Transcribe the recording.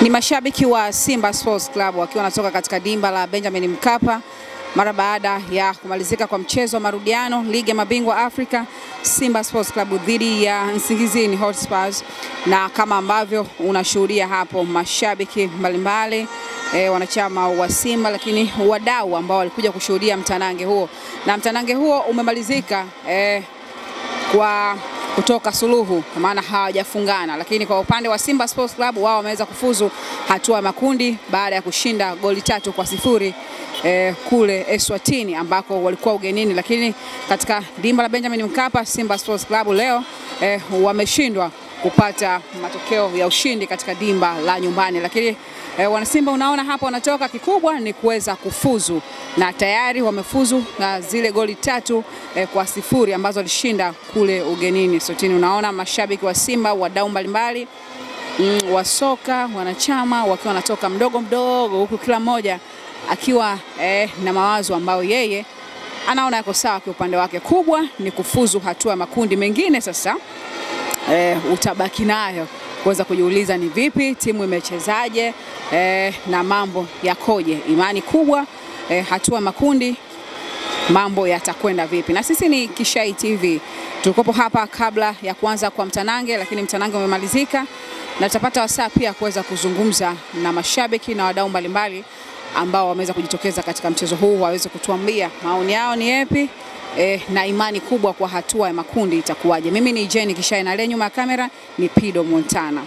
Ni mashabiki wa Simba Sports Club wakiwa wanatoka katika dimba la Benjamin Mkapa mara baada ya kumalizika kwa mchezo wa marudiano ligi ya mabingwa Afrika, Simba Sports Club dhidi ya Nsingizini Hotspurs. Na kama ambavyo unashuhudia hapo, mashabiki mbalimbali wanachama wa Simba, lakini wadau ambao walikuja kushuhudia mtanange huo, na mtanange huo umemalizika kwa kutoka suluhu, kwa maana hawajafungana. Lakini kwa upande wa Simba Sports Club, wao wameweza kufuzu hatua ya makundi baada ya kushinda goli 3-0 kule Eswatini ambako walikuwa ugenini. Lakini katika dimba la Benjamin Mkapa, Simba Sports Club leo wameshindwa kupata matokeo ya ushindi katika dimba la nyumbani. Lakini wanasimba, unaona hapa, wanatoka, kikubwa ni kuweza kufuzu, na tayari wamefuzu na zile goli 3-0 ambazo walishinda kule ugenini Eswatini. Unaona mashabiki wa Simba, wadau mbalimbali wa soka, wanachama wakiwa wanatoka mdogo mdogo, huku kila mmoja akiwa na mawazo ambayo yeye anaona yako sawa kwa upande wake. Kubwa ni kufuzu hatua ya makundi, mengine sasa utabaki nayo kuweza kujiuliza ni vipi timu imechezaje na mambo yakoje. Imani kubwa hatua makundi mambo yatakwenda vipi. Na sisi ni Kishai TV, tulikopo hapa kabla ya kuanza kwa mtanange, lakini mtanange umemalizika na tutapata wasaa pia kuweza kuzungumza na mashabiki na wadau mbalimbali ambao wameweza kujitokeza katika mchezo huu, waweze kutuambia maoni yao ni yapi na imani kubwa kwa hatua ya makundi itakuwaje. Mimi ni Jenny Kishai na leo nyuma ya kamera ni Pido Montana.